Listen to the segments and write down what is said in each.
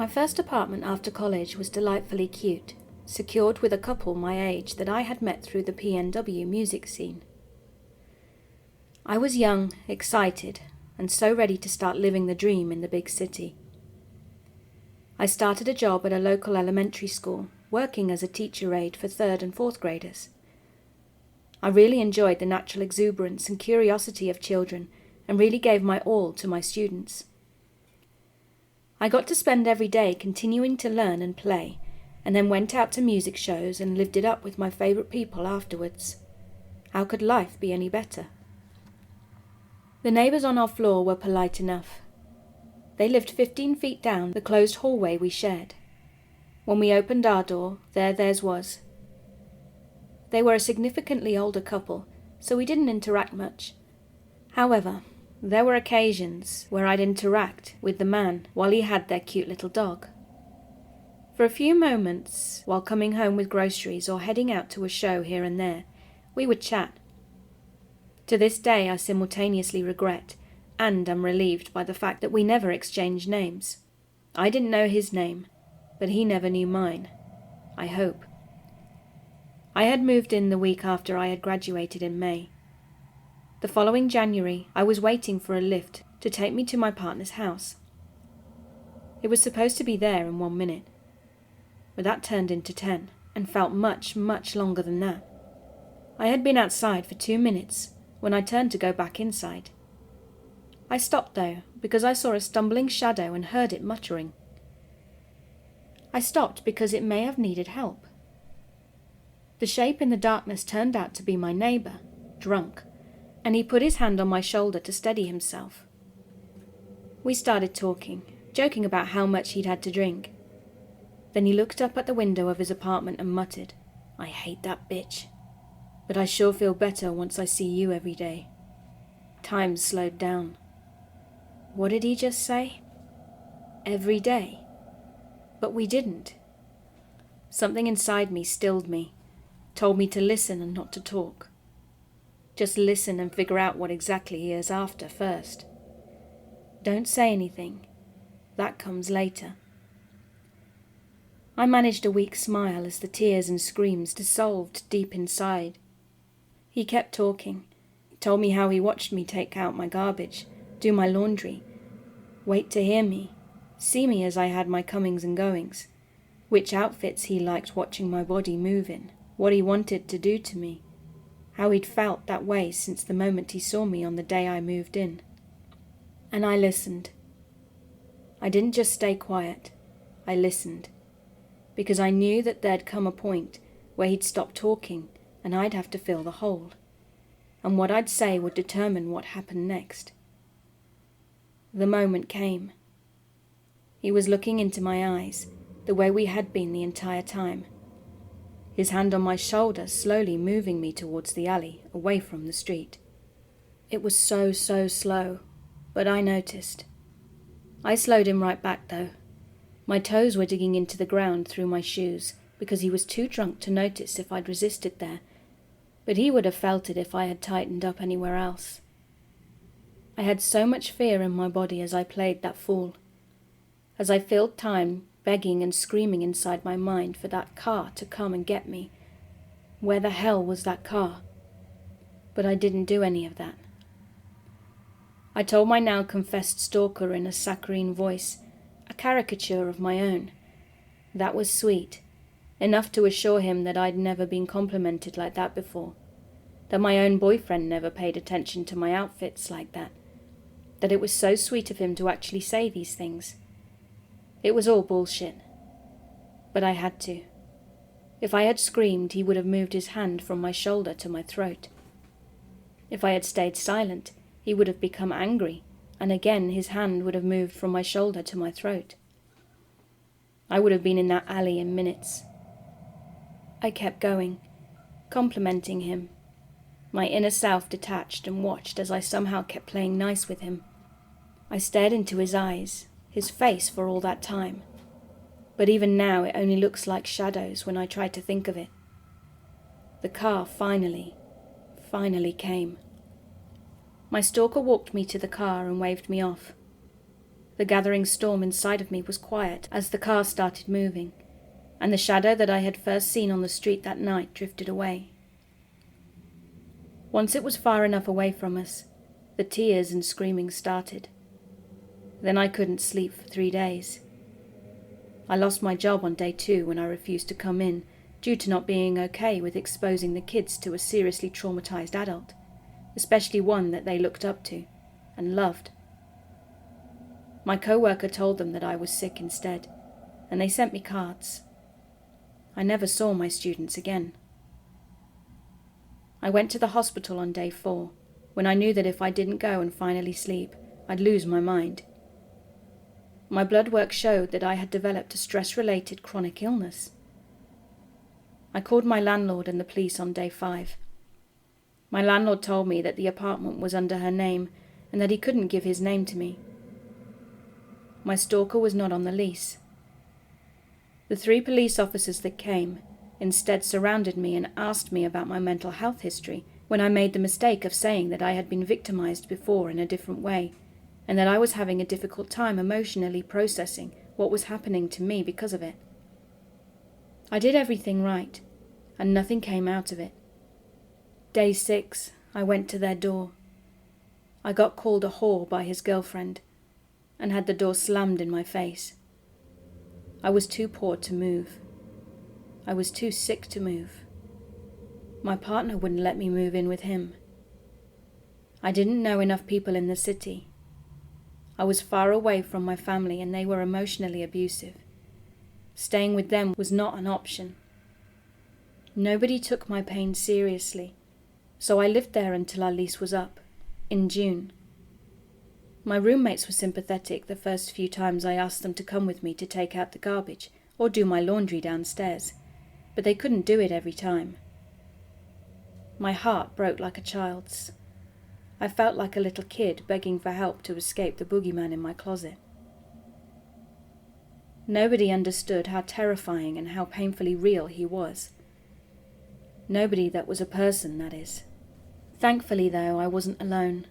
My first apartment after college was delightfully cute, secured with a couple my age that I had met through the PNW music scene. I was young, excited, and so ready to start living the dream in the big city. I started a job at a local elementary school, working as a teacher aide for 3rd and 4th graders. I really enjoyed the natural exuberance and curiosity of children and really gave my all to my students. I got to spend every day continuing to learn and play, and then went out to music shows and lived it up with my favourite people afterwards. How could life be any better? The neighbours on our floor were polite enough. They lived 15 feet down the closed hallway we shared. When we opened our door, there theirs was. They were a significantly older couple, so we didn't interact much. However, there were occasions where I'd interact with the man while he had their cute little dog. For a few moments, while coming home with groceries or heading out to a show here and there, we would chat. To this day I simultaneously regret and am relieved by the fact that we never exchanged names. I didn't know his name, but he never knew mine. I hope. I had moved in the week after I had graduated in May. The following January, I was waiting for a lift to take me to my partner's house. It was supposed to be there in 1 minute, but that turned into 10 and felt much, much longer than that. I had been outside for 2 minutes when I turned to go back inside. I stopped though, because I saw a stumbling shadow and heard it muttering. I stopped because it may have needed help. The shape in the darkness turned out to be my neighbour, drunk, and he put his hand on my shoulder to steady himself. We started talking, joking about how much he'd had to drink. Then he looked up at the window of his apartment and muttered, "I hate that bitch. But I sure feel better once I see you every day." Time slowed down. What did he just say? Every day. But we didn't. Something inside me stilled me, told me to listen and not to talk. Just listen and figure out what exactly he is after first. Don't say anything. That comes later. I managed a weak smile as the tears and screams dissolved deep inside. He kept talking, told me how he watched me take out my garbage, do my laundry, wait to hear me, see me as I had my comings and goings, which outfits he liked watching my body move in, what he wanted to do to me, how he'd felt that way since the moment he saw me on the day I moved in. And I listened. I didn't just stay quiet, I listened, because I knew that there'd come a point where he'd stop talking and I'd have to fill the hole, and what I'd say would determine what happened next. The moment came. He was looking into my eyes, the way we had been the entire time, his hand on my shoulder slowly moving me towards the alley, away from the street. It was so slow, but I noticed. I slowed him right back though. My toes were digging into the ground through my shoes, because he was too drunk to notice if I'd resisted there, but he would have felt it if I had tightened up anywhere else. I had so much fear in my body as I played that fool, as I filled time begging and screaming inside my mind for that car to come and get me. Where the hell was that car? But I didn't do any of that. I told my now confessed stalker in a saccharine voice, a caricature of my own. That was sweet, enough to assure him that I'd never been complimented like that before, that my own boyfriend never paid attention to my outfits like that it was so sweet of him to actually say these things. It was all bullshit. But I had to. If I had screamed, he would have moved his hand from my shoulder to my throat. If I had stayed silent, he would have become angry, and again his hand would have moved from my shoulder to my throat. I would have been in that alley in minutes. I kept going, complimenting him. My inner self detached and watched as I somehow kept playing nice with him. I stared into his eyes, his face for all that time. But even now it only looks like shadows when I try to think of it. The car finally came. My stalker walked me to the car and waved me off. The gathering storm inside of me was quiet as the car started moving, and the shadow that I had first seen on the street that night drifted away. Once it was far enough away from us, the tears and screaming started. Then I couldn't sleep for 3 days. I lost my job on day 2 when I refused to come in, due to not being okay with exposing the kids to a seriously traumatized adult, especially one that they looked up to and loved. My co-worker told them that I was sick instead, and they sent me cards. I never saw my students again. I went to the hospital on day 4, when I knew that if I didn't go and finally sleep, I'd lose my mind. My blood work showed that I had developed a stress-related chronic illness. I called my landlord and the police on day 5. My landlord told me that the apartment was under her name and that he couldn't give his name to me. My stalker was not on the lease. The 3 police officers that came instead surrounded me and asked me about my mental health history when I made the mistake of saying that I had been victimized before in a different way, and that I was having a difficult time emotionally processing what was happening to me because of it. I did everything right, and nothing came out of it. Day 6, I went to their door. I got called a whore by his girlfriend, and had the door slammed in my face. I was too poor to move. I was too sick to move. My partner wouldn't let me move in with him. I didn't know enough people in the city. I was far away from my family and they were emotionally abusive. Staying with them was not an option. Nobody took my pain seriously, so I lived there until our lease was up, in June. My roommates were sympathetic the first few times I asked them to come with me to take out the garbage or do my laundry downstairs, but they couldn't do it every time. My heart broke like a child's. I felt like a little kid begging for help to escape the boogeyman in my closet. Nobody understood how terrifying and how painfully real he was. Nobody that was a person, that is. Thankfully, though, I wasn't alone.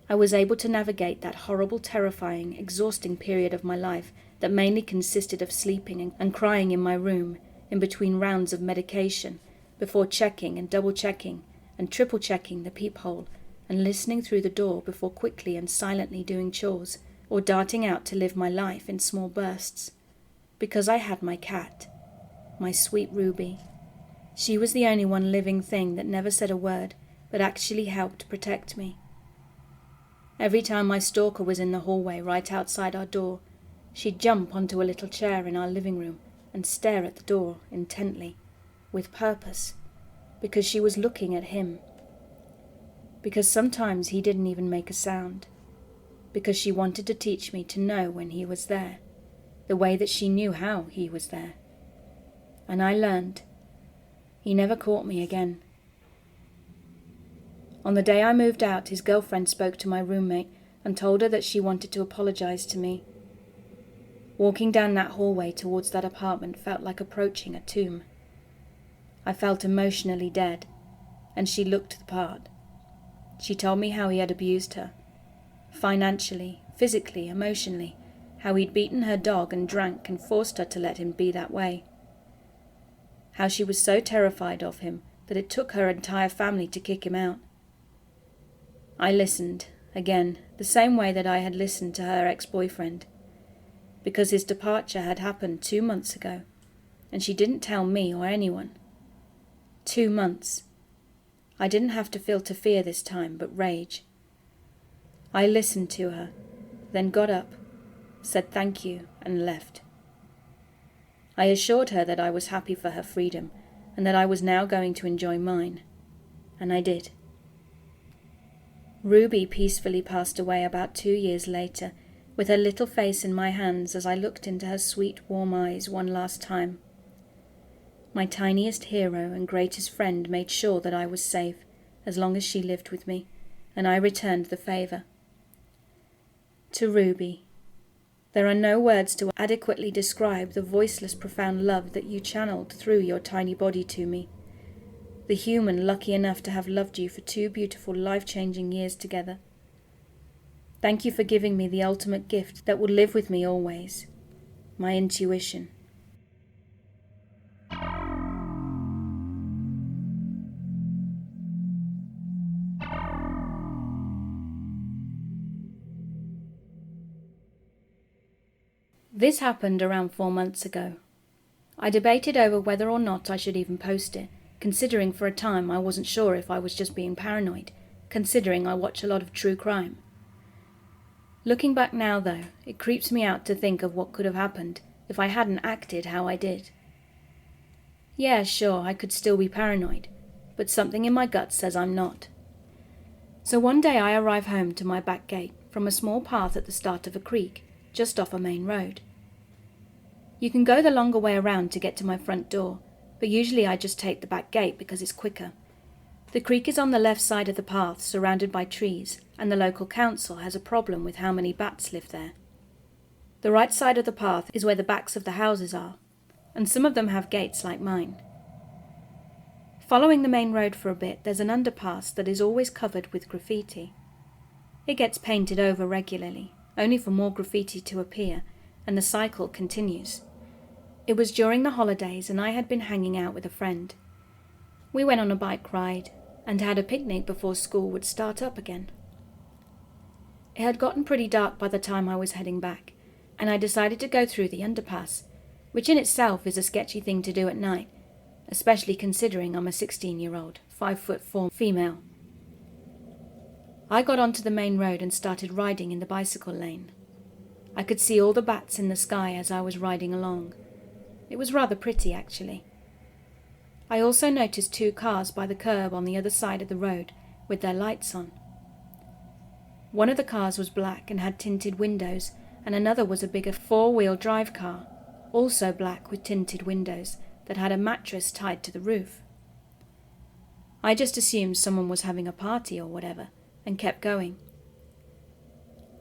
I was able to navigate that horrible, terrifying, exhausting period of my life that mainly consisted of sleeping and crying in my room in between rounds of medication, before checking and double-checking and triple-checking the peephole and listening through the door before quickly and silently doing chores or darting out to live my life in small bursts. Because I had my cat, my sweet Ruby. She was the only one living thing that never said a word but actually helped protect me. Every time my stalker was in the hallway right outside our door, she'd jump onto a little chair in our living room and stare at the door intently, with purpose, because she was looking at him. Because sometimes he didn't even make a sound. Because she wanted to teach me to know when he was there, the way that she knew how he was there. And I learned. He never caught me again. On the day I moved out, his girlfriend spoke to my roommate and told her that she wanted to apologize to me. Walking down that hallway towards that apartment felt like approaching a tomb. I felt emotionally dead, and she looked the part. She told me how he had abused her. Financially, physically, emotionally, how he'd beaten her dog and drank and forced her to let him be that way. How she was so terrified of him that it took her entire family to kick him out. I listened, again, the same way that I had listened to her ex-boyfriend, because his departure had happened 2 months ago, and she didn't tell me or anyone. 2 months. I didn't have to feel fear this time, but rage. I listened to her, then got up, said thank you, and left. I assured her that I was happy for her freedom, and that I was now going to enjoy mine, and I did. Ruby peacefully passed away about 2 years later, with her little face in my hands as I looked into her sweet, warm eyes one last time. My tiniest hero and greatest friend made sure that I was safe, as long as she lived with me, and I returned the favour. To Ruby, there are no words to adequately describe the voiceless, profound love that you channeled through your tiny body to me. The human lucky enough to have loved you for 2 beautiful, life-changing years together. Thank you for giving me the ultimate gift that will live with me always. My intuition. This happened around 4 months ago. I debated over whether or not I should even post it, considering for a time I wasn't sure if I was just being paranoid, considering I watch a lot of true crime. Looking back now though, it creeps me out to think of what could have happened if I hadn't acted how I did. Yeah, sure, I could still be paranoid, but something in my gut says I'm not. So one day I arrive home to my back gate from a small path at the start of a creek, just off a main road. You can go the longer way around to get to my front door, but usually I just take the back gate because it's quicker. The creek is on the left side of the path, surrounded by trees, and the local council has a problem with how many bats live there. The right side of the path is where the backs of the houses are, and some of them have gates like mine. Following the main road for a bit, there's an underpass that is always covered with graffiti. It gets painted over regularly, only for more graffiti to appear, and the cycle continues. It was during the holidays and I had been hanging out with a friend. We went on a bike ride and had a picnic before school would start up again. It had gotten pretty dark by the time I was heading back, and I decided to go through the underpass, which in itself is a sketchy thing to do at night, especially considering I'm a 16-year-old, 5'4" female. I got onto the main road and started riding in the bicycle lane. I could see all the bats in the sky as I was riding along. It was rather pretty, actually. I also noticed 2 cars by the curb on the other side of the road with their lights on. One of the cars was black and had tinted windows, and another was a bigger 4-wheel drive car, also black with tinted windows, that had a mattress tied to the roof. I just assumed someone was having a party or whatever, and kept going.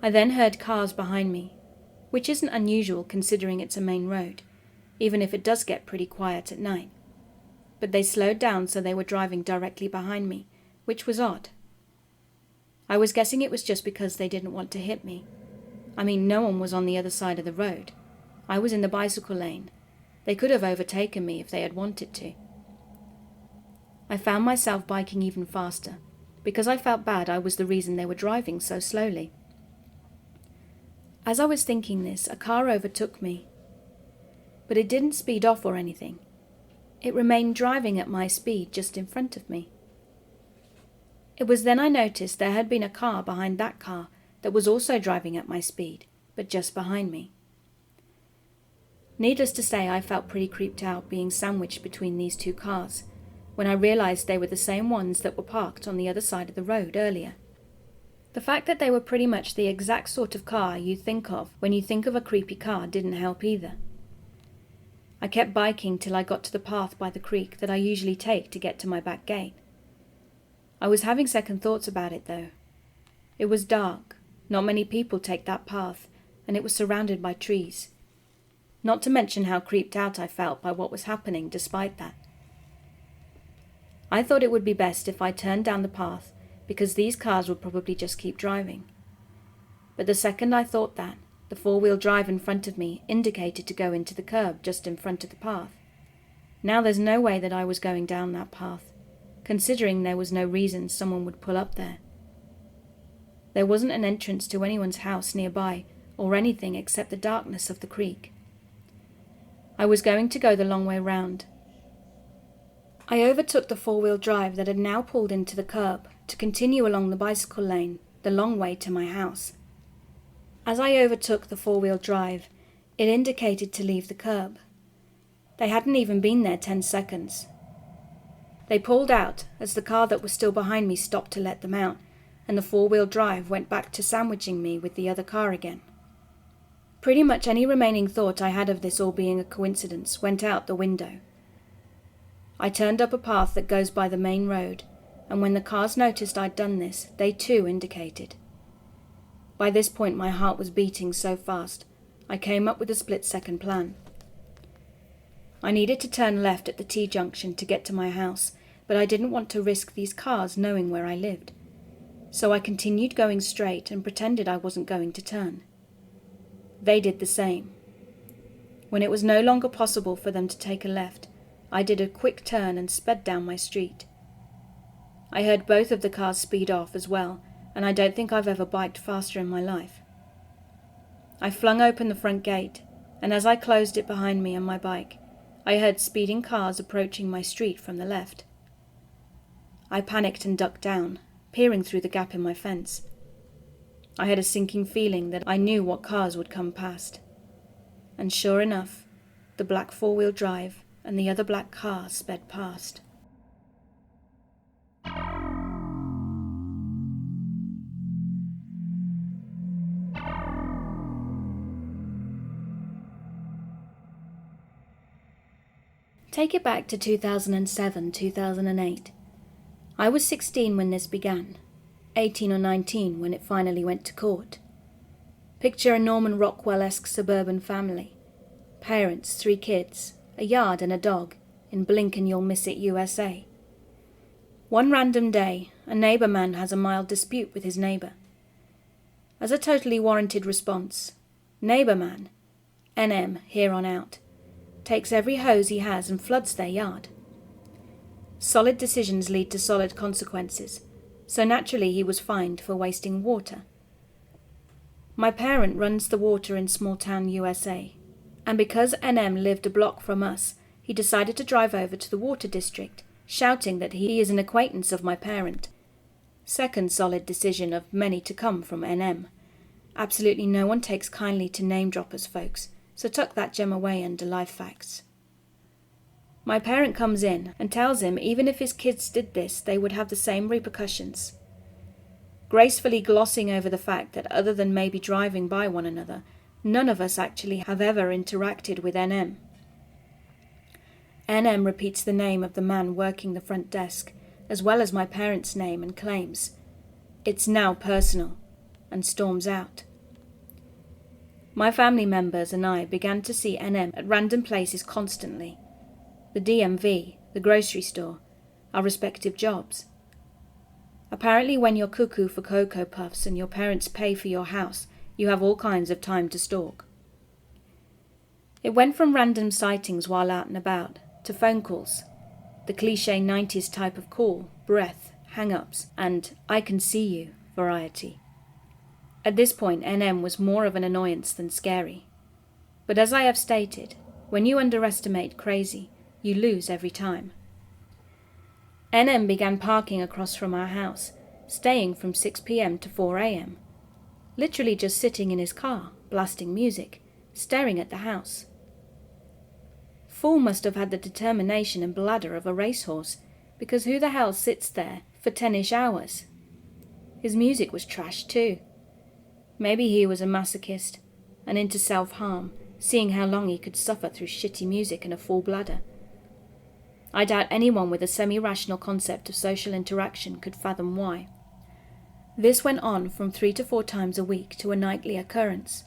I then heard cars behind me, which isn't unusual considering it's a main road, even if it does get pretty quiet at night. But they slowed down so they were driving directly behind me, which was odd. I was guessing it was just because they didn't want to hit me. I mean, no one was on the other side of the road. I was in the bicycle lane. They could have overtaken me if they had wanted to. I found myself biking even faster, because I felt bad I was the reason they were driving so slowly. As I was thinking this, a car overtook me. But it didn't speed off or anything. It remained driving at my speed just in front of me. It was then I noticed there had been a car behind that car that was also driving at my speed, but just behind me. Needless to say, I felt pretty creeped out being sandwiched between these 2 cars, when I realized they were the same ones that were parked on the other side of the road earlier. The fact that they were pretty much the exact sort of car you think of when you think of a creepy car didn't help either. I kept biking till I got to the path by the creek that I usually take to get to my back gate. I was having second thoughts about it though. It was dark, not many people take that path, and it was surrounded by trees. Not to mention how creeped out I felt by what was happening despite that. I thought it would be best if I turned down the path, because these cars would probably just keep driving. But the second I thought that, the 4-wheel drive in front of me indicated to go into the curb just in front of the path. Now there's no way that I was going down that path, considering there was no reason someone would pull up there. There wasn't an entrance to anyone's house nearby, or anything except the darkness of the creek. I was going to go the long way round. I overtook the 4-wheel drive that had now pulled into the curb to continue along the bicycle lane, the long way to my house. As I overtook the 4-wheel drive, it indicated to leave the curb. They hadn't even been there 10 seconds. They pulled out as the car that was still behind me stopped to let them out, and the 4-wheel drive went back to sandwiching me with the other car again. Pretty much any remaining thought I had of this all being a coincidence went out the window. I turned up a path that goes by the main road, and when the cars noticed I'd done this, they too indicated. By this point my heart was beating so fast, I came up with a split-second plan. I needed to turn left at the T-junction to get to my house, but I didn't want to risk these cars knowing where I lived. so I continued going straight and pretended I wasn't going to turn. They did the same. When it was no longer possible for them to take a left, I did a quick turn and sped down my street. I heard both of the cars speed off as well, and I don't think I've ever biked faster in my life. I flung open the front gate, and as I closed it behind me and my bike, I heard speeding cars approaching my street from the left. I panicked and ducked down, peering through the gap in my fence. I had a sinking feeling that I knew what cars would come past. And sure enough, the black four-wheel drive and the other black car sped past. Take it back to 2007-2008. I was 16 when this began, 18 or 19 when it finally went to court. Picture a Norman Rockwell-esque suburban family. Parents, 3 kids, a yard and a dog, in Blink and You'll Miss It, USA. One random day, a neighbour man has a mild dispute with his neighbour. As a totally warranted response, neighbour man, NM here on out, takes every hose he has and floods their yard. Solid decisions lead to solid consequences, so naturally he was fined for wasting water. My parent runs the water in small town USA, and because NM lived a block from us, he decided to drive over to the water district, shouting that he is an acquaintance of my parent. Second solid decision of many to come from NM. Absolutely no one takes kindly to name droppers, folks, so tuck that gem away under life facts. My parent comes in and tells him even if his kids did this, they would have the same repercussions. Gracefully glossing over the fact that other than maybe driving by one another, none of us actually have ever interacted with NM. NM repeats the name of the man working the front desk, as well as my parents' name, and claims, "It's now personal," and storms out. My family members and I began to see NM at random places constantly. The DMV, the grocery store, our respective jobs. Apparently when you're cuckoo for Cocoa Puffs and your parents pay for your house, you have all kinds of time to stalk. It went from random sightings while out and about, to phone calls, the cliché 90s type of call, breath, hang-ups, and "I can see you" variety. At this point, NM was more of an annoyance than scary. But as I have stated, when you underestimate crazy, you lose every time. NM began parking across from our house, staying from 6 p.m. to 4 a.m. Literally just sitting in his car, blasting music, staring at the house. Fool must have had the determination and bladder of a racehorse, because who the hell sits there for 10-ish hours? His music was trash too. Maybe he was a masochist, and into self-harm, seeing how long he could suffer through shitty music and a full bladder. I doubt anyone with a semi-rational concept of social interaction could fathom why. This went on from 3 to 4 times a week to a nightly occurrence.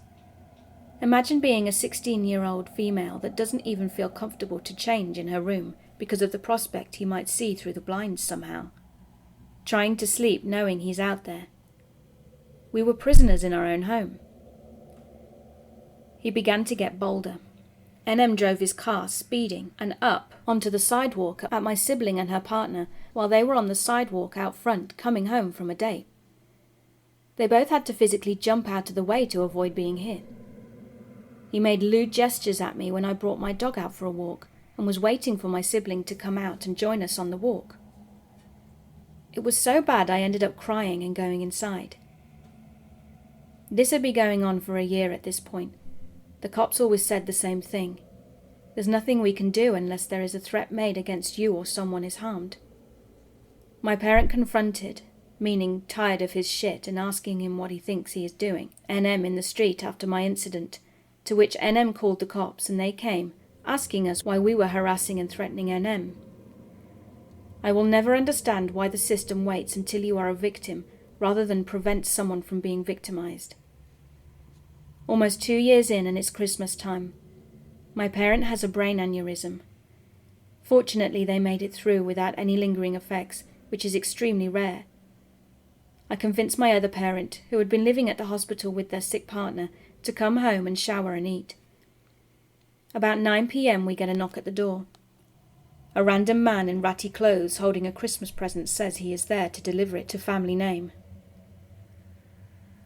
Imagine being a 16-year-old female that doesn't even feel comfortable to change in her room because of the prospect he might see through the blinds somehow. Trying to sleep knowing he's out there. We were prisoners in our own home. He began to get bolder. NM drove his car, speeding, and up onto the sidewalk at my sibling and her partner while they were on the sidewalk out front coming home from a date. They both had to physically jump out of the way to avoid being hit. He made lewd gestures at me when I brought my dog out for a walk and was waiting for my sibling to come out and join us on the walk. It was so bad I ended up crying and going inside. This had been going on for a year at this point. The cops always said the same thing. There's nothing we can do unless there is a threat made against you or someone is harmed. My parent confronted, meaning tired of his shit and asking him what he thinks he is doing, NM in the street after my incident, to which NM called the cops and they came, asking us why we were harassing and threatening NM. I will never understand why the system waits until you are a victim rather than prevent someone from being victimized. Almost 2 years in and it's Christmas time. My parent has a brain aneurysm. Fortunately, they made it through without any lingering effects, which is extremely rare. I convinced my other parent, who had been living at the hospital with their sick partner, to come home and shower and eat. About 9 p.m. we get a knock at the door. A random man in ratty clothes holding a Christmas present says he is there to deliver it to family name.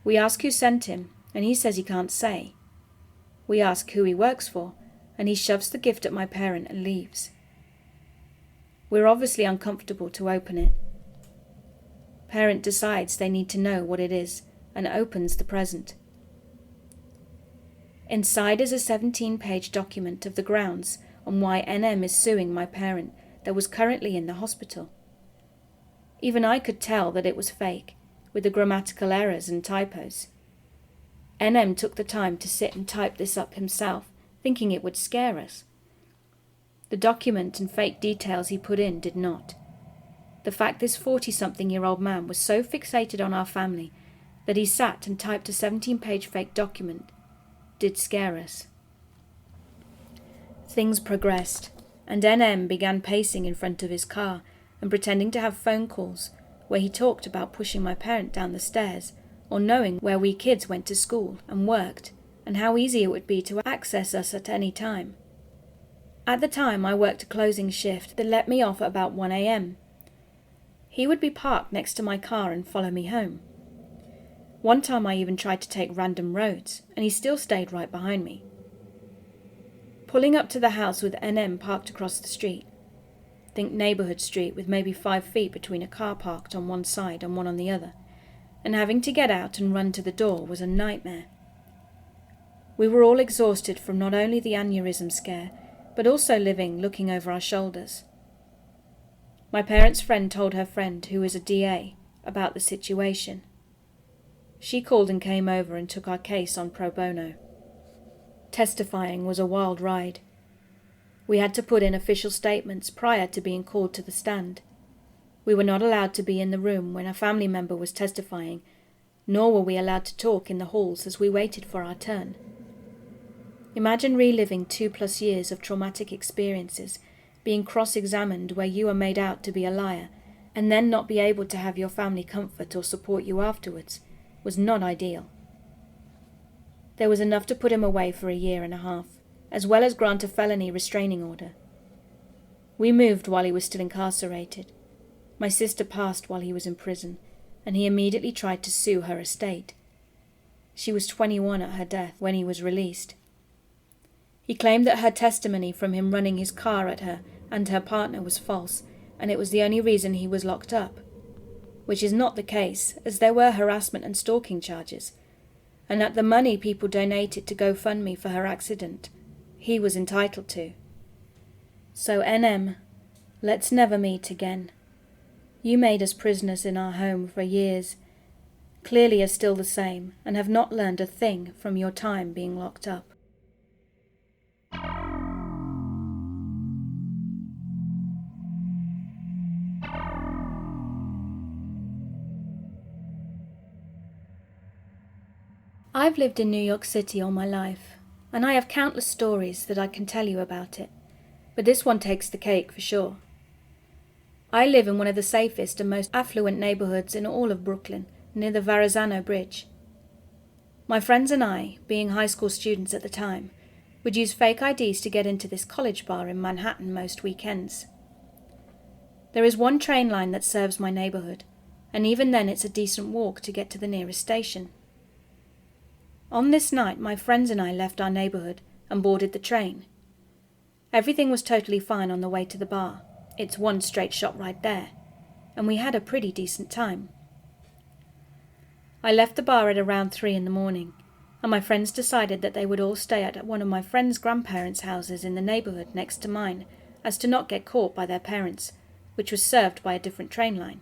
We ask who sent him, and he says he can't say. We ask who he works for, and he shoves the gift at my parent and leaves. We're obviously uncomfortable to open it. Parent decides they need to know what it is and opens the present. Inside is a 17-page document of the grounds on why NM is suing my parent that was currently in the hospital. Even I could tell that it was fake, with the grammatical errors and typos. NM took the time to sit and type this up himself, thinking it would scare us. The document and fake details he put in did not. The fact this 40-something-year-old man was so fixated on our family that he sat and typed a 17-page fake document did scare us. Things progressed, and NM began pacing in front of his car and pretending to have phone calls where he talked about pushing my parent down the stairs or knowing where we kids went to school and worked and how easy it would be to access us at any time. At the time, I worked a closing shift that let me off at about 1 a.m. He would be parked next to my car and follow me home. One time I even tried to take random roads, and he still stayed right behind me. Pulling up to the house with NM parked across the street, think neighbourhood street with maybe 5 feet between a car parked on one side and one on the other, and having to get out and run to the door was a nightmare. We were all exhausted from not only the aneurysm scare, but also living looking over our shoulders. My parents' friend told her friend, who is a DA, about the situation. She called and came over and took our case on pro bono. Testifying was a wild ride. We had to put in official statements prior to being called to the stand. We were not allowed to be in the room when a family member was testifying, nor were we allowed to talk in the halls as we waited for our turn. Imagine reliving 2+ years of traumatic experiences, being cross-examined where you are made out to be a liar, and then not be able to have your family comfort or support you afterwards, was not ideal. There was enough to put him away for 1.5 years, as well as grant a felony restraining order. We moved while he was still incarcerated. My sister passed while he was in prison, and he immediately tried to sue her estate. She was 21 at her death when he was released. He claimed that her testimony from him running his car at her and her partner was false, and it was the only reason he was locked up, which is not the case, as there were harassment and stalking charges, and that the money people donated to GoFundMe for her accident, he was entitled to. So NM, let's never meet again. You made us prisoners in our home for years, clearly are still the same, and have not learned a thing from your time being locked up. I've lived in New York City all my life, and I have countless stories that I can tell you about it, but this one takes the cake for sure. I live in one of the safest and most affluent neighborhoods in all of Brooklyn, near the Verrazano Bridge. My friends and I, being high school students at the time, would use fake IDs to get into this college bar in Manhattan most weekends. There is one train line that serves my neighborhood, and even then it's a decent walk to get to the nearest station. On this night, my friends and I left our neighborhood and boarded the train. Everything was totally fine on the way to the bar. It's one straight shot right there, and we had a pretty decent time. I left the bar at around 3 a.m, and my friends decided that they would all stay at one of my friends' grandparents' houses in the neighborhood next to mine, as to not get caught by their parents, which was served by a different train line.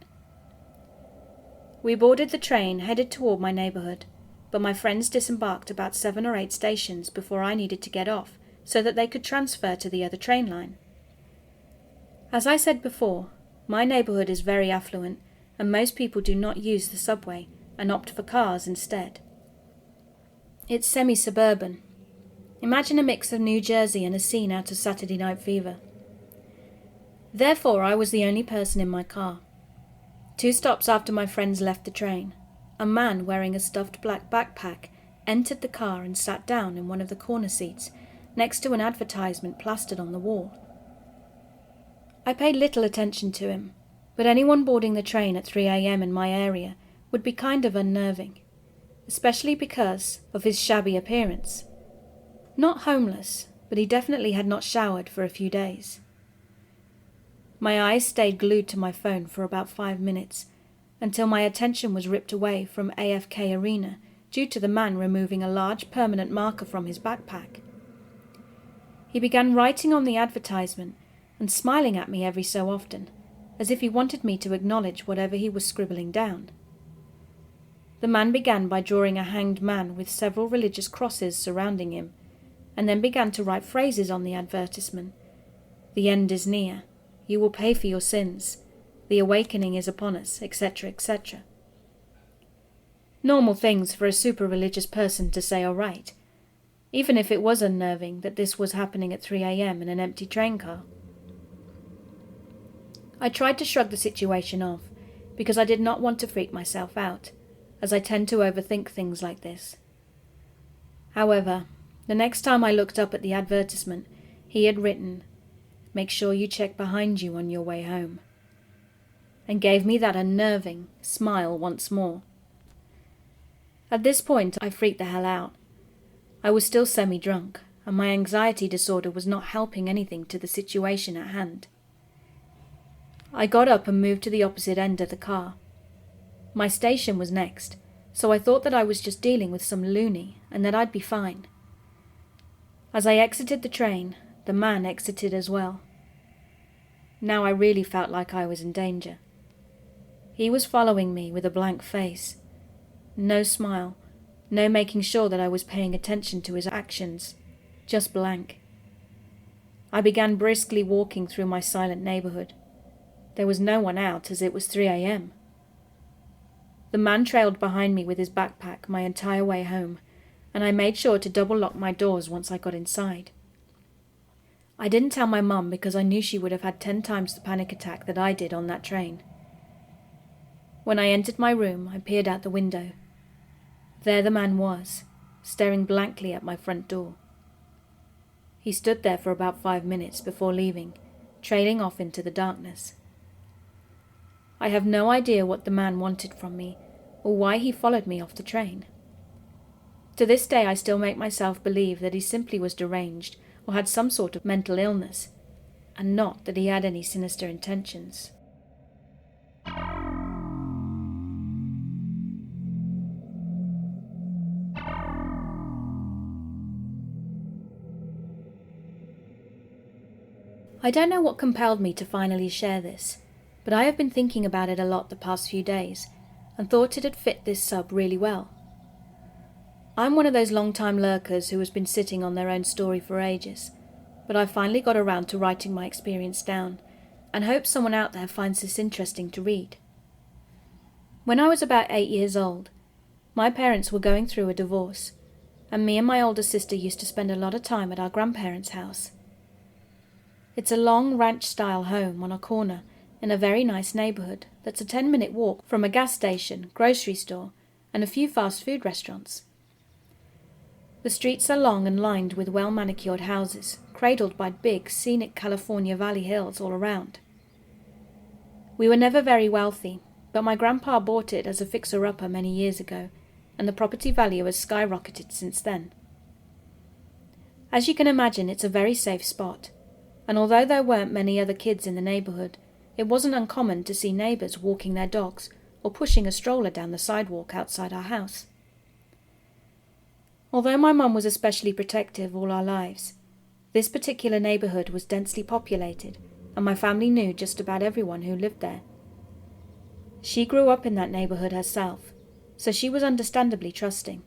We boarded the train, headed toward my neighborhood, but my friends disembarked about 7 or 8 stations before I needed to get off, so that they could transfer to the other train line. As I said before, my neighborhood is very affluent, and most people do not use the subway and opt for cars instead. It's semi-suburban. Imagine a mix of New Jersey and a scene out of Saturday Night Fever. Therefore, I was the only person in my car. 2 stops after my friends left the train, a man wearing a stuffed black backpack entered the car and sat down in one of the corner seats next to an advertisement plastered on the wall. I paid little attention to him, but anyone boarding the train at 3 a.m. in my area would be kind of unnerving, especially because of his shabby appearance. Not homeless, but he definitely had not showered for a few days. My eyes stayed glued to my phone for about 5 minutes, until my attention was ripped away from AFK Arena due to the man removing a large permanent marker from his backpack. He began writing on the advertisement and smiling at me every so often, as if he wanted me to acknowledge whatever he was scribbling down. The man began by drawing a hanged man with several religious crosses surrounding him, and then began to write phrases on the advertisement. "The end is near. You will pay for your sins. The awakening is upon us," etc., etc. Normal things for a super religious person to say or write, even if it was unnerving that this was happening at 3 a.m. in an empty train car. I tried to shrug the situation off, because I did not want to freak myself out, as I tend to overthink things like this. However, the next time I looked up at the advertisement, he had written, "Make sure you check behind you on your way home," and gave me that unnerving smile once more. At this point, I freaked the hell out. I was still semi-drunk, and my anxiety disorder was not helping anything to the situation at hand. I got up and moved to the opposite end of the car. My station was next, so I thought that I was just dealing with some loony and that I'd be fine. As I exited the train, the man exited as well. Now I really felt like I was in danger. He was following me with a blank face. No smile, no making sure that I was paying attention to his actions, just blank. I began briskly walking through my silent neighborhood. There was no one out as it was 3 a.m. The man trailed behind me with his backpack my entire way home, and I made sure to double lock my doors once I got inside. I didn't tell my mum because I knew she would have had 10 times the panic attack that I did on that train. When I entered my room, I peered out the window. There the man was, staring blankly at my front door. He stood there for about 5 minutes before leaving, trailing off into the darkness. I have no idea what the man wanted from me, or why he followed me off the train. To this day I still make myself believe that he simply was deranged or had some sort of mental illness, and not that he had any sinister intentions. I don't know what compelled me to finally share this, but I have been thinking about it a lot the past few days, and thought it'd fit this sub really well. I'm one of those long-time lurkers who has been sitting on their own story for ages, but I finally got around to writing my experience down, and hope someone out there finds this interesting to read. When I was about 8 years old, my parents were going through a divorce, and me and my older sister used to spend a lot of time at our grandparents' house. It's a long ranch-style home on a corner in a very nice neighborhood that's a 10-minute walk from a gas station, grocery store, and a few fast food restaurants. The streets are long and lined with well-manicured houses, cradled by big, scenic California valley hills all around. We were never very wealthy, but my grandpa bought it as a fixer-upper many years ago, and the property value has skyrocketed since then. As you can imagine, it's a very safe spot, and although there weren't many other kids in the neighborhood, it wasn't uncommon to see neighbors walking their dogs or pushing a stroller down the sidewalk outside our house. Although my mum was especially protective all our lives, this particular neighborhood was densely populated, and my family knew just about everyone who lived there. She grew up in that neighborhood herself, so she was understandably trusting.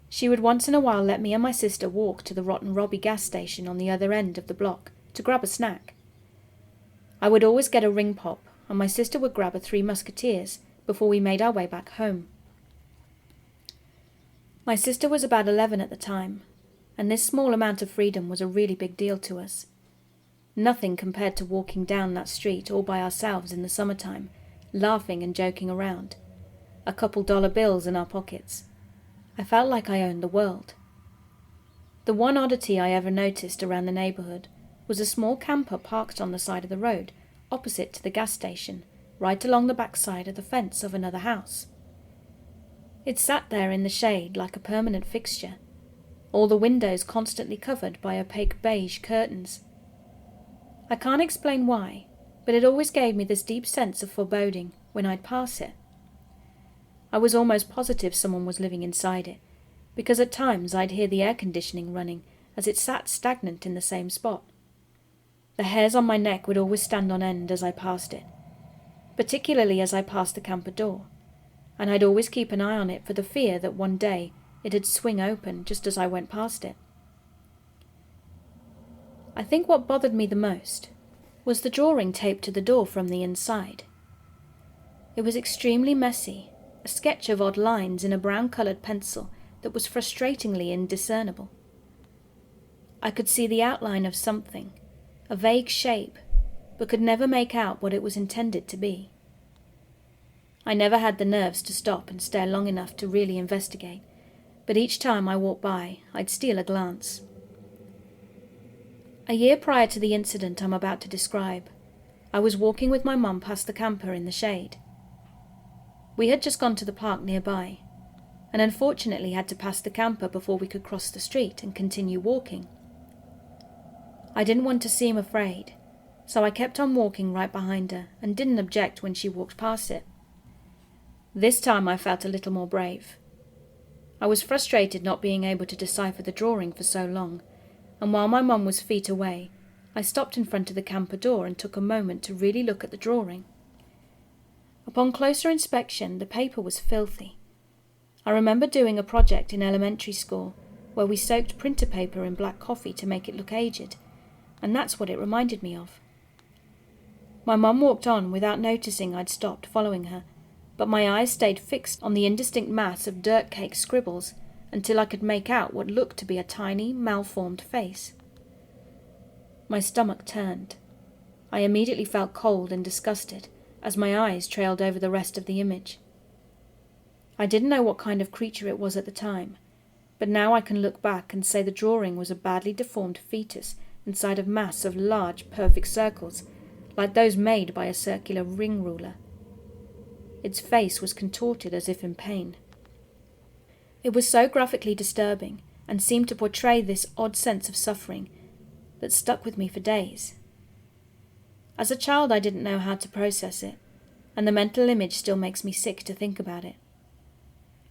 She would once in a while let me and my sister walk to the Rotten Robbie gas station on the other end of the block to grab a snack. I would always get a ring pop, and my sister would grab a Three Musketeers before we made our way back home. My sister was about 11 at the time, and this small amount of freedom was a really big deal to us. Nothing compared to walking down that street all by ourselves in the summertime, laughing and joking around, a couple dollar bills in our pockets. I felt like I owned the world. The one oddity I ever noticed around the neighbourhood was a small camper parked on the side of the road, opposite to the gas station, right along the backside of the fence of another house. It sat there in the shade like a permanent fixture, all the windows constantly covered by opaque beige curtains. I can't explain why, but it always gave me this deep sense of foreboding when I'd pass it. I was almost positive someone was living inside it, because at times I'd hear the air conditioning running as it sat stagnant in the same spot. The hairs on my neck would always stand on end as I passed it, particularly as I passed the camper door, and I'd always keep an eye on it for the fear that one day it'd swing open just as I went past it. I think what bothered me the most was the drawing taped to the door from the inside. It was extremely messy, a sketch of odd lines in a brown-coloured pencil that was frustratingly indiscernible. I could see the outline of something, a vague shape, but could never make out what it was intended to be. I never had the nerves to stop and stare long enough to really investigate, but each time I walked by, I'd steal a glance. A year prior to the incident I'm about to describe, I was walking with my mum past the camper in the shade. We had just gone to the park nearby, and unfortunately had to pass the camper before we could cross the street and continue walking. I didn't want to seem afraid, so I kept on walking right behind her and didn't object when she walked past it. This time I felt a little more brave. I was frustrated not being able to decipher the drawing for so long, and while my mum was feet away, I stopped in front of the camper door and took a moment to really look at the drawing. Upon closer inspection, the paper was filthy. I remember doing a project in elementary school where we soaked printer paper in black coffee to make it look aged, and that's what it reminded me of. My mum walked on without noticing I'd stopped following her, but my eyes stayed fixed on the indistinct mass of dirt-cake scribbles until I could make out what looked to be a tiny, malformed face. My stomach turned. I immediately felt cold and disgusted as my eyes trailed over the rest of the image. I didn't know what kind of creature it was at the time, but now I can look back and say the drawing was a badly deformed fetus inside a mass of large, perfect circles, like those made by a circular ring ruler. Its face was contorted as if in pain. It was so graphically disturbing and seemed to portray this odd sense of suffering that stuck with me for days. As a child I didn't know how to process it, and the mental image still makes me sick to think about it.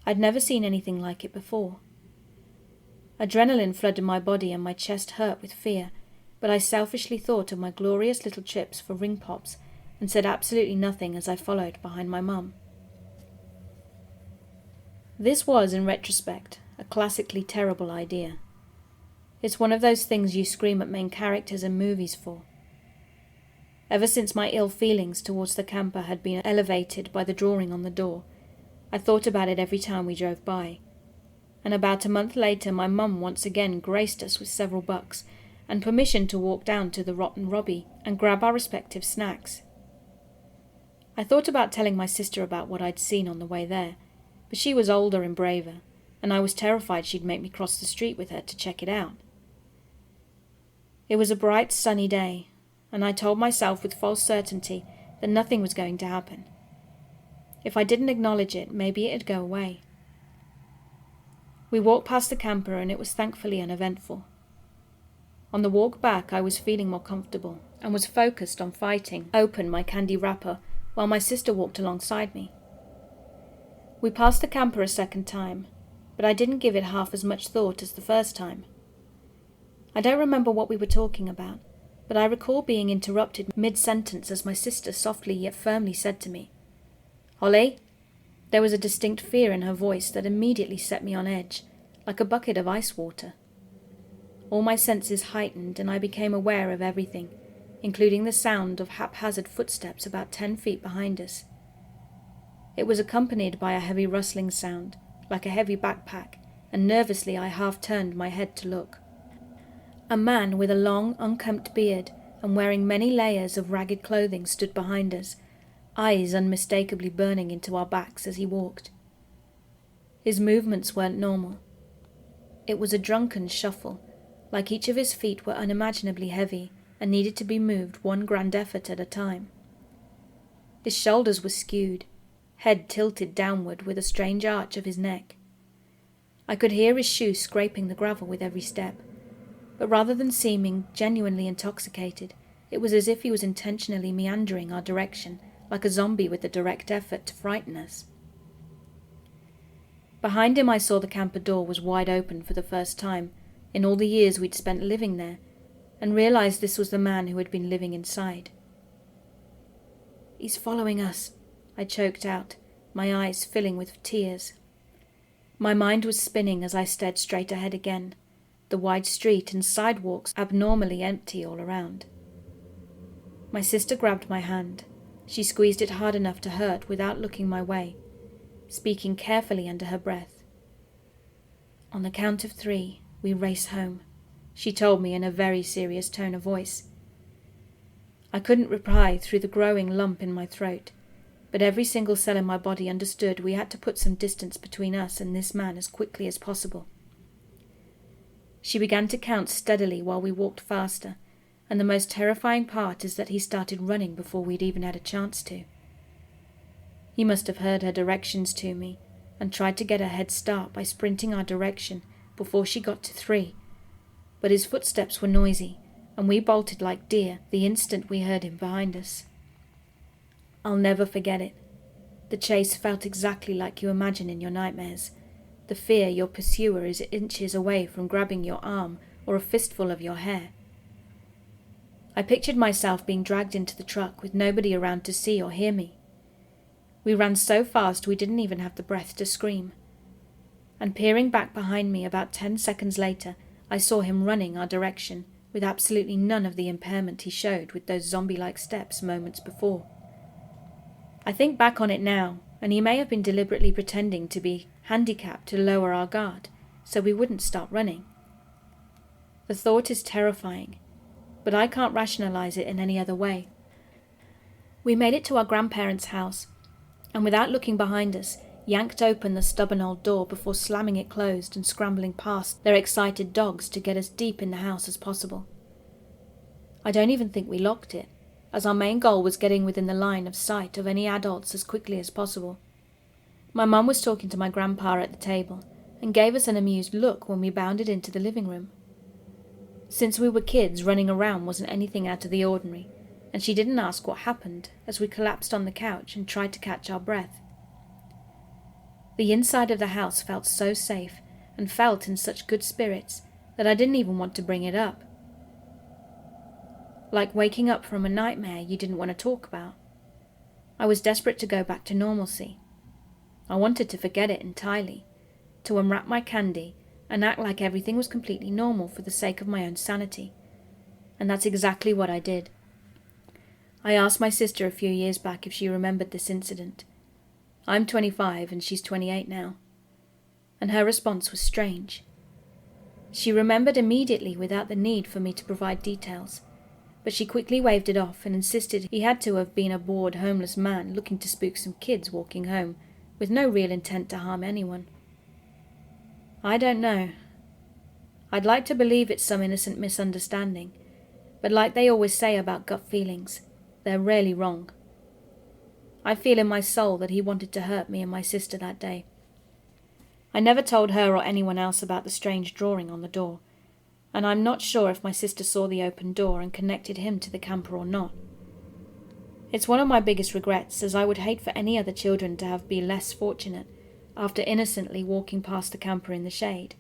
I'd never seen anything like it before. Adrenaline flooded my body and my chest hurt with fear, but I selfishly thought of my glorious little chips for ring pops and said absolutely nothing as I followed behind my mum. This was, in retrospect, a classically terrible idea. It's one of those things you scream at main characters in movies for. Ever since my ill feelings towards the camper had been elevated by the drawing on the door, I thought about it every time we drove by, and about a month later my mum once again graced us with several bucks and permission to walk down to the Rotten Robbie and grab our respective snacks. I thought about telling my sister about what I'd seen on the way there, but she was older and braver, and I was terrified she'd make me cross the street with her to check it out. It was a bright, sunny day, and I told myself with false certainty that nothing was going to happen. If I didn't acknowledge it, maybe it'd go away. We walked past the camper and it was thankfully uneventful. On the walk back I was feeling more comfortable and was focused on fighting open my candy wrapper while my sister walked alongside me. We passed the camper a second time, but I didn't give it half as much thought as the first time. I don't remember what we were talking about, but I recall being interrupted mid-sentence as my sister softly yet firmly said to me, "Holly?" There was a distinct fear in her voice that immediately set me on edge, like a bucket of ice water. All my senses heightened and I became aware of everything, including the sound of haphazard footsteps about 10 feet behind us. It was accompanied by a heavy rustling sound, like a heavy backpack, and nervously I half turned my head to look. A man with a long, unkempt beard and wearing many layers of ragged clothing stood behind us, eyes unmistakably burning into our backs as he walked. His movements weren't normal. It was a drunken shuffle, like each of his feet were unimaginably heavy and needed to be moved one grand effort at a time. His shoulders were skewed, head tilted downward with a strange arch of his neck. I could hear his shoes scraping the gravel with every step, but rather than seeming genuinely intoxicated, it was as if he was intentionally meandering our direction, like a zombie with a direct effort to frighten us. Behind him I saw the camper door was wide open for the first time in all the years we'd spent living there, and realized this was the man who had been living inside. "He's following us," I choked out, my eyes filling with tears. My mind was spinning as I stared straight ahead again, the wide street and sidewalks abnormally empty all around. My sister grabbed my hand. She squeezed it hard enough to hurt without looking my way, speaking carefully under her breath. "On the count of 3, we race home," she told me in a very serious tone of voice. I couldn't reply through the growing lump in my throat, but every single cell in my body understood we had to put some distance between us and this man as quickly as possible. She began to count steadily while we walked faster, and the most terrifying part is that he started running before we'd even had a chance to. He must have heard her directions to me and tried to get a head start by sprinting our direction before she got to 3, but his footsteps were noisy, and we bolted like deer the instant we heard him behind us. I'll never forget it. The chase felt exactly like you imagine in your nightmares. The fear your pursuer is inches away from grabbing your arm or a fistful of your hair. I pictured myself being dragged into the truck with nobody around to see or hear me. We ran so fast we didn't even have the breath to scream. And peering back behind me about 10 seconds later, I saw him running our direction with absolutely none of the impairment he showed with those zombie-like steps moments before. I think back on it now, and he may have been deliberately pretending to be handicapped to lower our guard, so we wouldn't start running. The thought is terrifying, but I can't rationalize it in any other way. We made it to our grandparents' house, and without looking behind us, yanked open the stubborn old door before slamming it closed and scrambling past their excited dogs to get as deep in the house as possible. I don't even think we locked it, as our main goal was getting within the line of sight of any adults as quickly as possible. My mum was talking to my grandpa at the table, and gave us an amused look when we bounded into the living room. Since we were kids, running around wasn't anything out of the ordinary, and she didn't ask what happened as we collapsed on the couch and tried to catch our breath. The inside of the house felt so safe and felt in such good spirits that I didn't even want to bring it up. Like waking up from a nightmare you didn't want to talk about. I was desperate to go back to normalcy. I wanted to forget it entirely, to unwrap my candy and act like everything was completely normal for the sake of my own sanity. And that's exactly what I did. I asked my sister a few years back if she remembered this incident. I'm 25 and she's 28 now. And her response was strange. She remembered immediately without the need for me to provide details, but she quickly waved it off and insisted he had to have been a bored homeless man looking to spook some kids walking home, with no real intent to harm anyone. I don't know. I'd like to believe it's some innocent misunderstanding, but like they always say about gut feelings, they're rarely wrong. I feel in my soul that he wanted to hurt me and my sister that day. I never told her or anyone else about the strange drawing on the door, and I'm not sure if my sister saw the open door and connected him to the camper or not. It's one of my biggest regrets, as I would hate for any other children to have been less fortunate after innocently walking past the camper in the shade.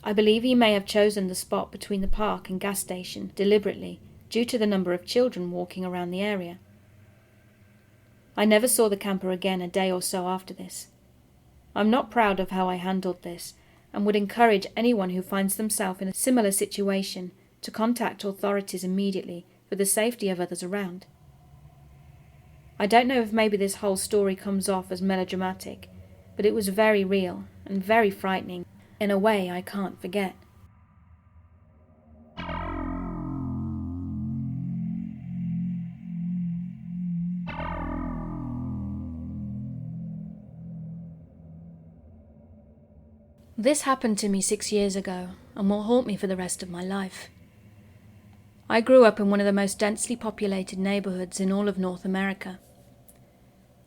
I believe he may have chosen the spot between the park and gas station deliberately, due to the number of children walking around the area. I never saw the camper again a day or so after this. I'm not proud of how I handled this, and would encourage anyone who finds themselves in a similar situation to contact authorities immediately for the safety of others around. I don't know if maybe this whole story comes off as melodramatic, but it was very real and very frightening in a way I can't forget. This happened to me 6 years ago and will haunt me for the rest of my life. I grew up in one of the most densely populated neighborhoods in all of North America.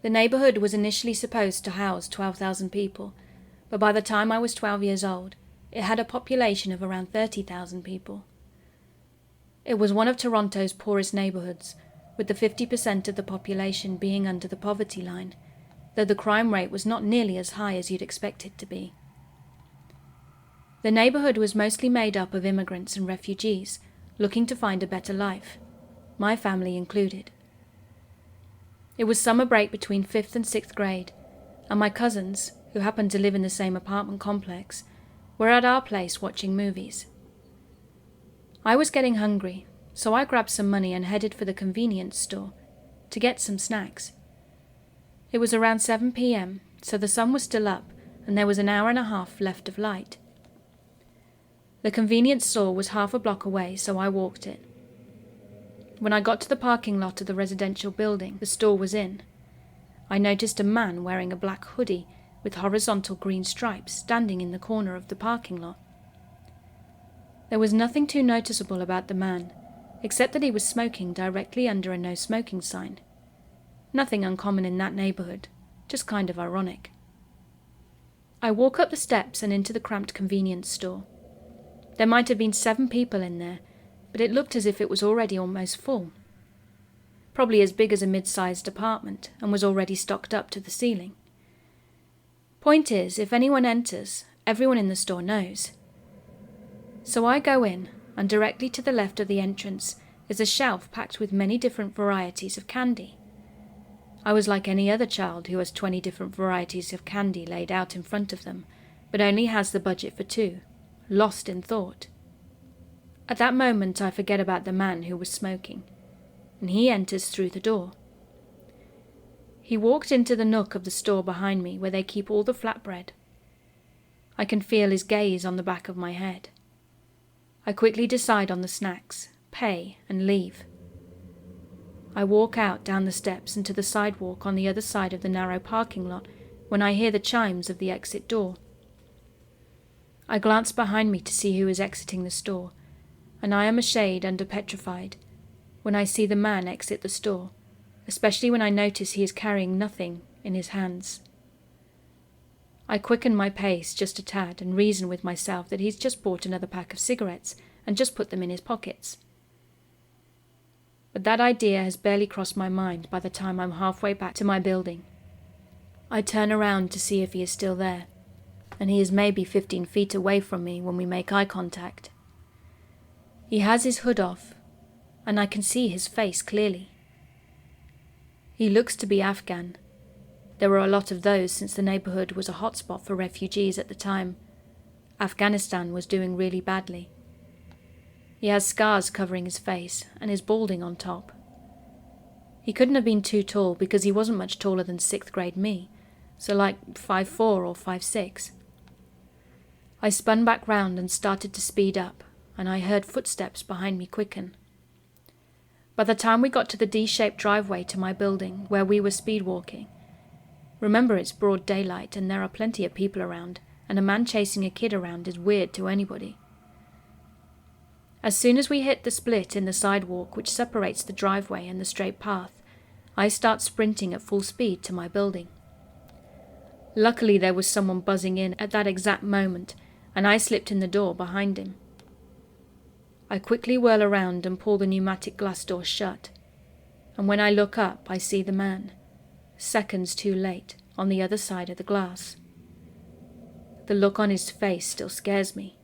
The neighborhood was initially supposed to house 12,000 people, but by the time I was 12 years old, it had a population of around 30,000 people. It was one of Toronto's poorest neighborhoods, with the 50% of the population being under the poverty line, though the crime rate was not nearly as high as you'd expect it to be. The neighborhood was mostly made up of immigrants and refugees looking to find a better life, my family included. It was summer break between 5th and 6th grade, and my cousins, who happened to live in the same apartment complex, were at our place watching movies. I was getting hungry, so I grabbed some money and headed for the convenience store to get some snacks. It was around 7 p.m, so the sun was still up and there was an hour and a half left of light. The convenience store was half a block away, so I walked it. When I got to the parking lot of the residential building the store was in, I noticed a man wearing a black hoodie with horizontal green stripes standing in the corner of the parking lot. There was nothing too noticeable about the man, except that he was smoking directly under a no smoking sign. Nothing uncommon in that neighborhood, just kind of ironic. I walk up the steps and into the cramped convenience store. There might have been 7 people in there, but it looked as if it was already almost full. Probably as big as a mid-sized apartment, and was already stocked up to the ceiling. Point is, if anyone enters, everyone in the store knows. So I go in, and directly to the left of the entrance is a shelf packed with many different varieties of candy. I was like any other child who has 20 different varieties of candy laid out in front of them, but only has the budget for 2, lost in thought. At that moment I forget about the man who was smoking, and he enters through the door. He walked into the nook of the store behind me where they keep all the flatbread. I can feel his gaze on the back of my head. I quickly decide on the snacks, pay, and leave. I walk out down the steps and to the sidewalk on the other side of the narrow parking lot when I hear the chimes of the exit door. I glance behind me to see who is exiting the store, and I am a shade under petrified when I see the man exit the store, especially when I notice he is carrying nothing in his hands. I quicken my pace just a tad and reason with myself that he's just bought another pack of cigarettes and just put them in his pockets. But that idea has barely crossed my mind by the time I'm halfway back to my building. I turn around to see if he is still there, and he is maybe 15 feet away from me when we make eye contact. He has his hood off, and I can see his face clearly. He looks to be Afghan. There were a lot of those since the neighborhood was a hotspot for refugees at the time. Afghanistan was doing really badly. He has scars covering his face and is balding on top. He couldn't have been too tall because he wasn't much taller than 6th grade me, so like 5'4" or 5'6". I spun back round and started to speed up, and I heard footsteps behind me quicken. By the time we got to the D-shaped driveway to my building where we were speed walking, remember it's broad daylight and there are plenty of people around, and a man chasing a kid around is weird to anybody. As soon as we hit the split in the sidewalk which separates the driveway and the straight path, I start sprinting at full speed to my building. Luckily there was someone buzzing in at that exact moment, and I slipped in the door behind him. I quickly whirl around and pull the pneumatic glass door shut, and when I look up I see the man, seconds too late, on the other side of the glass. The look on his face still scares me.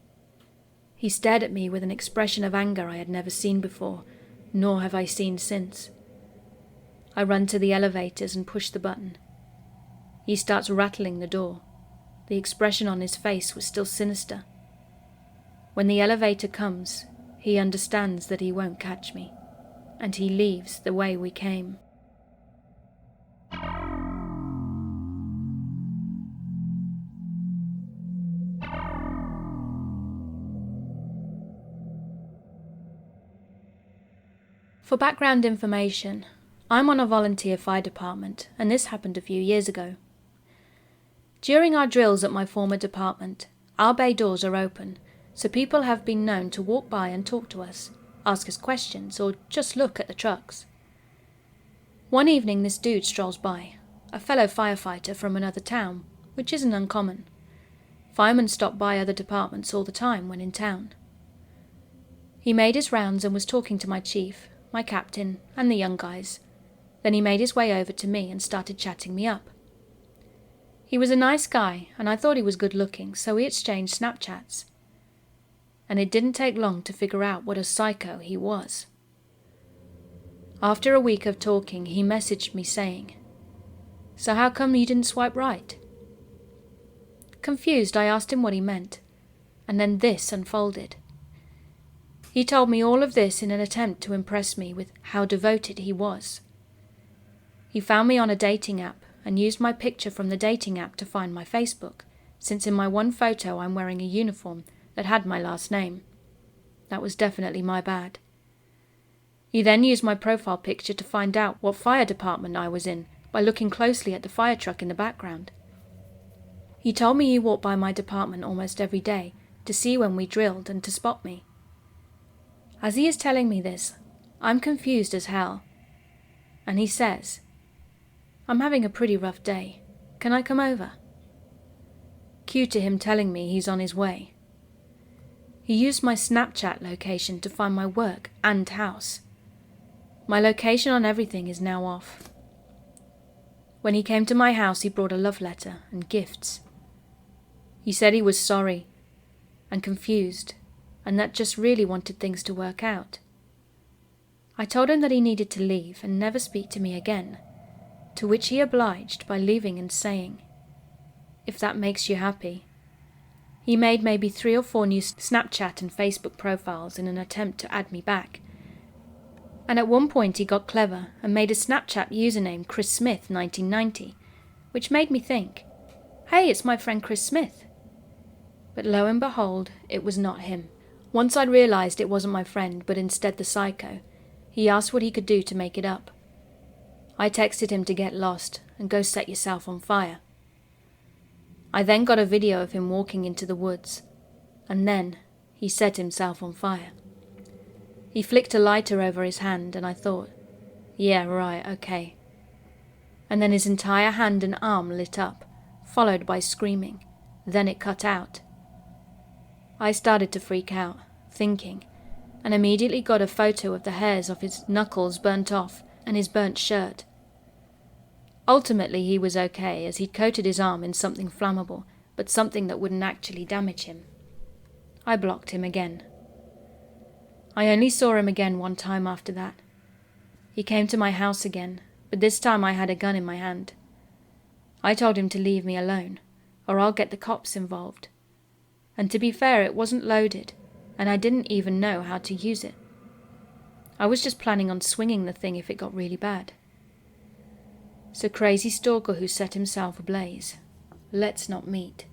He stared at me with an expression of anger I had never seen before, nor have I seen since. I run to the elevators and push the button. He starts rattling the door. The expression on his face was still sinister. When the elevator comes, he understands that he won't catch me, and he leaves the way we came. For background information, I'm on a volunteer fire department, and this happened a few years ago. During our drills at my former department, Our bay doors are open, so people have been known to walk by and talk to us, ask us questions, or just look at the trucks. One evening this dude strolls by, a fellow firefighter from another town, which isn't uncommon. Firemen stop by other departments all the time when in town. He made his rounds and was talking to my chief, my captain, and the young guys. Then he made his way over to me and started chatting me up. He was a nice guy, and I thought he was good looking, so we exchanged Snapchats. And it didn't take long to figure out what a psycho he was. After a week of talking, he messaged me saying, "So how come you didn't swipe right?" Confused, I asked him what he meant, and then this unfolded. He told me all of this in an attempt to impress me with how devoted he was. He found me on a dating app and used my picture from the dating app to find my Facebook, since in my one photo I'm wearing a uniform that had my last name. That was definitely my bad. He then used my profile picture to find out what fire department I was in by looking closely at the fire truck in the background. He told me he walked by my department almost every day to see when we drilled and to spot me. As he is telling me this, I'm confused as hell. And he says, "I'm having a pretty rough day. Can I come over?" Cue to him telling me he's on his way. He used my Snapchat location to find my work and house. My location on everything is now off. When he came to my house, he brought a love letter and gifts. He said he was sorry and confused, and that just really wanted things to work out. I told him that he needed to leave and never speak to me again, to which he obliged by leaving and saying, "If that makes you happy." He made maybe 3 or 4 new Snapchat and Facebook profiles in an attempt to add me back. And at one point he got clever and made a Snapchat username Chris Smith 1990, which made me think, hey, it's my friend Chris Smith. But lo and behold, it was not him. Once I realized it wasn't my friend, but instead the psycho, he asked what he could do to make it up. I texted him to get lost and go set yourself on fire. I then got a video of him walking into the woods, and then he set himself on fire. He flicked a lighter over his hand, and I thought, yeah, right, okay. And then his entire hand and arm lit up, followed by screaming. Then it cut out. I started to freak out, thinking, and immediately got a photo of the hairs of his knuckles burnt off and his burnt shirt. Ultimately he was okay, as he'd coated his arm in something flammable, but something that wouldn't actually damage him. I blocked him again. I only saw him again one time after that. He came to my house again, but this time I had a gun in my hand. I told him to leave me alone, or I'll get the cops involved. And to be fair, it wasn't loaded, and I didn't even know how to use it. I was just planning on swinging the thing if it got really bad. So crazy stalker who set himself ablaze, let's not meet.